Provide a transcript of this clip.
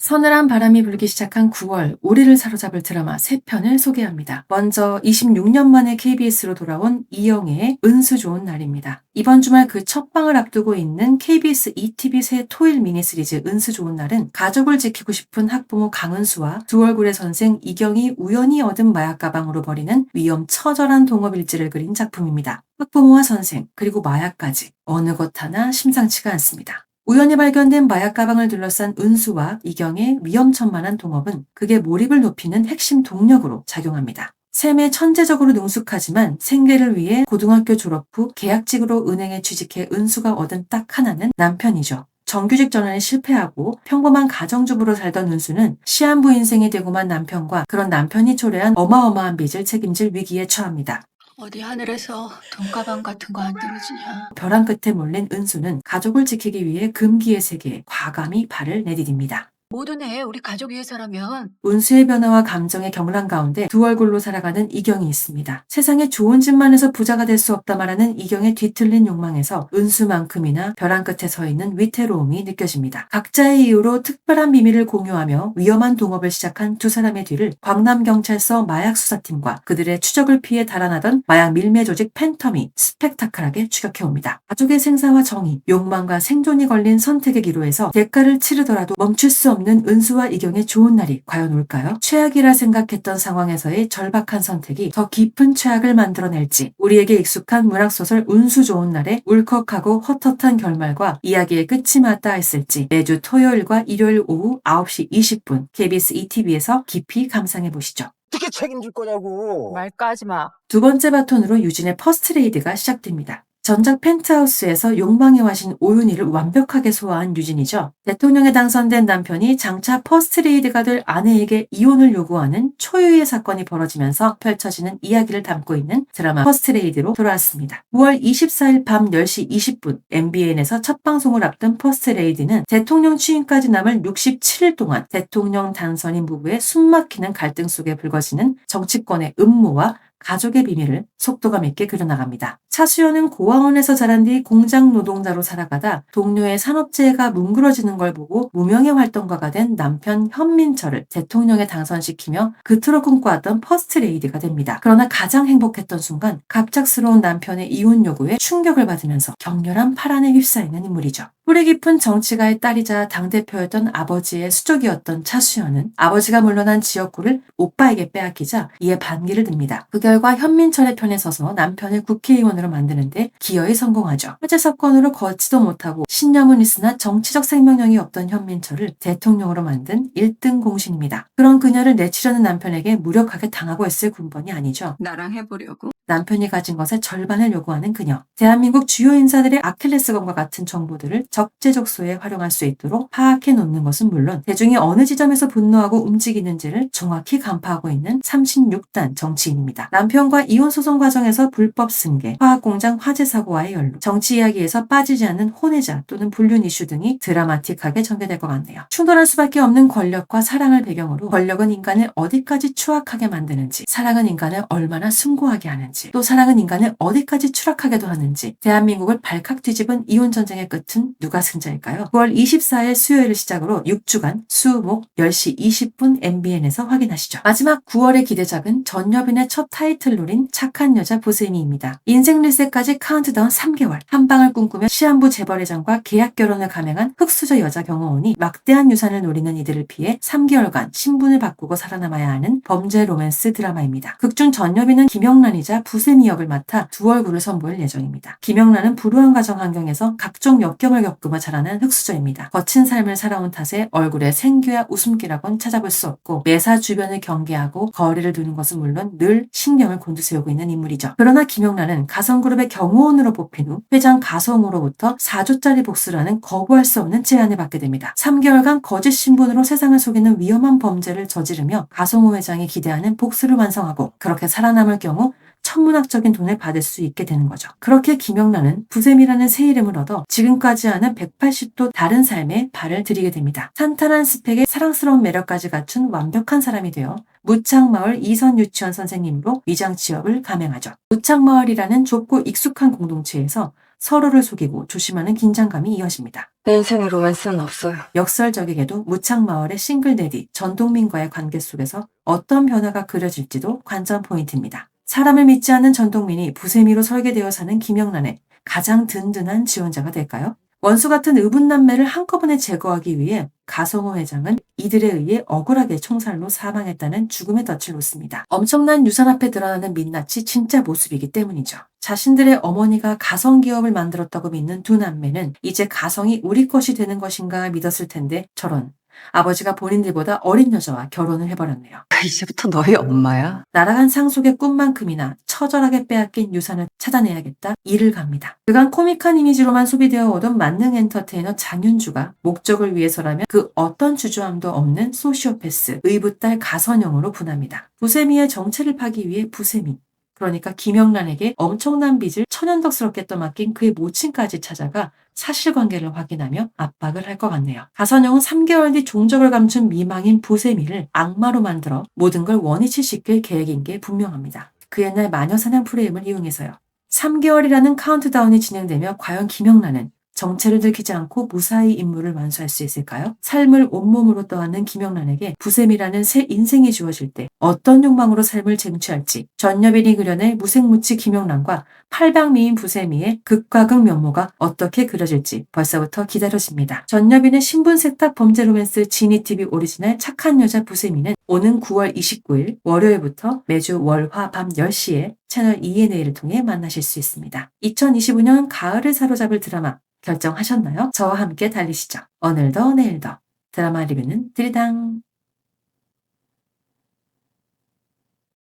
서늘한 바람이 불기 시작한 9월, 우리를 사로잡을 드라마 3편을 소개합니다. 먼저 26년 만에 KBS로 돌아온 이영애의 은수 좋은 날입니다. 이번 주말 그 첫 방을 앞두고 있는 KBS ETV 새 토일 미니시리즈 은수 좋은 날은 가족을 지키고 싶은 학부모 강은수와 두 얼굴의 선생 이경이 우연히 얻은 마약 가방으로 벌이는 위험처절한 동업일지를 그린 작품입니다. 학부모와 선생, 그리고 마약까지 어느 것 하나 심상치가 않습니다. 우연히 발견된 마약 가방을 둘러싼 은수와 이경의 위험천만한 동업은 극의 몰입을 높이는 핵심 동력으로 작용합니다. 셈에 천재적으로 능숙하지만 생계를 위해 고등학교 졸업 후 계약직으로 은행에 취직해 은수가 얻은 딱 하나는 남편이죠. 정규직 전환에 실패하고 평범한 가정주부로 살던 은수는 시한부 인생이 되고만 남편과 그런 남편이 초래한 어마어마한 빚을 책임질 위기에 처합니다. 어디 하늘에서 돈가방 같은 거 안 떨어지냐? 벼랑 끝에 몰린 은수는 가족을 지키기 위해 금기의 세계에 과감히 발을 내디딥니다. 뭐든 해. 우리 가족 위해서라면. 운수의 변화와 감정의 경랑 가운데 두 얼굴로 살아가는 이경이 있습니다. 세상에 좋은 짓만 해서 부자가 될 수 없다 말하는 이경의 뒤틀린 욕망에서 은수만큼이나 벼랑 끝에 서 있는 위태로움이 느껴집니다. 각자의 이유로 특별한 비밀을 공유하며 위험한 동업을 시작한 두 사람의 뒤를 광남경찰서 마약수사팀과 그들의 추적을 피해 달아나던 마약 밀매 조직 팬텀이 스펙타클하게 추격해옵니다. 가족의 생사와 정의, 욕망과 생존이 걸린 선택의 기로에서 대가를 치르더라도 멈출 수 없는 은수와 이경의 좋은 날이 과연 올까요? 최악이라 생각했던 상황에서의 절박한 선택이 더 깊은 최악을 만들어낼지 우리에게 익숙한 문학소설 운수 좋은 날의 울컥하고 헛헛한 결말과 이야기의 끝이 맞닿아 있을지 매주 토요일과 일요일 오후 9시 20분 KBS ETV에서 깊이 감상해 보시죠. 어떻게 책임질 거냐고. 말까지 마. 두 번째 바톤으로 유진의 퍼스트레이드가 시작됩니다. 전작 펜트하우스에서 욕망의 화신 오윤희를 완벽하게 소화한 유진이죠. 대통령에 당선된 남편이 장차 퍼스트레이드가 될 아내에게 이혼을 요구하는 초유의 사건이 벌어지면서 펼쳐지는 이야기를 담고 있는 드라마 퍼스트레이드로 돌아왔습니다. 9월 24일 밤 10시 20분 MBN에서 첫 방송을 앞둔 퍼스트레이드는 대통령 취임까지 남을 67일 동안 대통령 당선인 부부의 숨막히는 갈등 속에 불거지는 정치권의 음모와 가족의 비밀을 속도감 있게 그려나갑니다. 차수연은 고아원에서 자란 뒤 공장 노동자로 살아가다 동료의 산업재해가 뭉그러지는 걸 보고 무명의 활동가가 된 남편 현민철을 대통령에 당선시키며 그토록 꿈꿔왔던 퍼스트레이드가 됩니다. 그러나 가장 행복했던 순간 갑작스러운 남편의 이혼 요구에 충격을 받으면서 격렬한 파란에 휩싸이는 인물이죠. 뿌리 깊은 정치가의 딸이자 당대표였던 아버지의 수족이었던 차수연은 아버지가 물러난 지역구를 오빠에게 빼앗기자 이에 반기를 듭니다. 그 결과 현민철의 편에 서서 남편을 국회의원으로 만드는데 기어이 성공하죠. 화재 사건으로 걷지도 못하고 신념은 있으나 정치적 생명력이 없던 현민철을 대통령으로 만든 1등 공신입니다. 그런 그녀를 내치려는 남편에게 무력하게 당하고 있을 군번이 아니죠. 나랑 해보려고? 남편이 가진 것의 절반을 요구하는 그녀. 대한민국 주요 인사들의 아킬레스건과 같은 정보들을 적재적소에 활용할 수 있도록 파악해 놓는 것은 물론 대중이 어느 지점에서 분노하고 움직이는지를 정확히 간파하고 있는 36단 정치인입니다. 남편과 이혼 소송 과정에서 불법 승계, 화학공장 화재 사고와의 연루, 정치 이야기에서 빠지지 않는 혼외자 또는 불륜 이슈 등이 드라마틱하게 전개될 것 같네요. 충돌할 수밖에 없는 권력과 사랑을 배경으로 권력은 인간을 어디까지 추악하게 만드는지, 사랑은 인간을 얼마나 숭고하게 하는지, 또 사랑은 인간을 어디까지 추락하게도 하는지 대한민국을 발칵 뒤집은 이혼 전쟁의 끝은 누가 승자일까요? 9월 24일 수요일을 시작으로 6주간 수목 10시 20분 MBN에서 확인하시죠. 마지막 9월의 기대작은 전여빈의 첫 타이틀롤인 착한 여자 부세미입니다. 인생 리셋까지 카운트다운 3개월 한 방을 꿈꾸며 시한부 재벌회장과 계약 결혼을 감행한 흑수저 여자 경호원이 막대한 유산을 노리는 이들을 피해 3개월간 신분을 바꾸고 살아남아야 하는 범죄 로맨스 드라마입니다. 극중 전여빈은 김영란이자 부세미 역을 맡아 두 얼굴을 선보일 예정입니다. 김영란은 불우한 가정 환경에서 각종 역경을 겪으며 자라난 흑수저입니다. 거친 삶을 살아온 탓에 얼굴에 생기와 웃음기라곤 찾아볼 수 없고 매사 주변을 경계하고 거리를 두는 것은 물론 늘 신경을 곤두세우고 있는 인물이죠. 그러나 김영란은 가성그룹의 경호원으로 뽑힌 후 회장 가성으로부터 4조짜리 복수라는 거부할 수 없는 제안을 받게 됩니다. 3개월간 거짓 신분으로 세상을 속이는 위험한 범죄를 저지르며 가성호 회장이 기대하는 복수를 완성하고 그렇게 살아남을 경우 천문학적인 돈을 받을 수 있게 되는 거죠. 그렇게 김영란은 부셈이라는 새 이름을 얻어 지금까지와는 180도 다른 삶에 발을 들이게 됩니다. 탄탄한 스펙에 사랑스러운 매력까지 갖춘 완벽한 사람이 되어 무창마을 이선 유치원 선생님으로 위장 취업을 감행하죠. 무창마을이라는 좁고 익숙한 공동체에서 서로를 속이고 조심하는 긴장감이 이어집니다. 내 인생에 로맨스는 없어요. 역설적이게도 무창마을의 싱글데디 전동민과의 관계 속에서 어떤 변화가 그려질지도 관전 포인트입니다. 사람을 믿지 않는 전동민이 부세미로 설계되어 사는 김영란의 가장 든든한 지원자가 될까요? 원수 같은 의붓남매를 한꺼번에 제거하기 위해 가성호 회장은 이들에 의해 억울하게 총살로 사망했다는 죽음의 덫을 놓습니다. 엄청난 유산 앞에 드러나는 민낯이 진짜 모습이기 때문이죠. 자신들의 어머니가 가성기업을 만들었다고 믿는 두 남매는 이제 가성이 우리 것이 되는 것인가 믿었을 텐데 저런, 아버지가 본인들보다 어린 여자와 결혼을 해버렸네요. 이제부터 너희 엄마야? 날아간 상속의 꿈만큼이나 처절하게 빼앗긴 유산을 찾아내야겠다 일을 갑니다. 그간 코믹한 이미지로만 소비되어 오던 만능 엔터테이너 장윤주가 목적을 위해서라면 그 어떤 주저함도 없는 소시오패스 의붓딸 가선영으로 분합니다. 부세미의 정체를 파기 위해 부세미, 그러니까 김영란에게 엄청난 빚을 천연덕스럽게 떠맡긴 그의 모친까지 찾아가 사실관계를 확인하며 압박을 할 것 같네요. 가선영은 3개월 뒤 종적을 감춘 미망인 부세미를 악마로 만들어 모든 걸 원위치 시킬 계획인 게 분명합니다. 그 옛날 마녀사냥 프레임을 이용해서요. 3개월이라는 카운트다운이 진행되며 과연 김영란은 정체를 들키지 않고 무사히 임무를 완수할 수 있을까요? 삶을 온몸으로 떠안는 김영란에게 부셈이라는 새 인생이 주어질 때 어떤 욕망으로 삶을 쟁취할지 전여빈이 그려낼 무색무취 김영란과 팔방미인 부셈이의 극과 극 면모가 어떻게 그려질지 벌써부터 기다려집니다. 전여빈의 신분세탁 범죄 로맨스 지니TV 오리지널 착한 여자 부셈이는 오는 9월 29일 월요일부터 매주 월화 밤 10시에 채널 ENA를 통해 만나실 수 있습니다. 2025년 가을을 사로잡을 드라마 결정하셨나요? 저와 함께 달리시죠. 오늘도 내일도 드라마 리뷰는 드리당.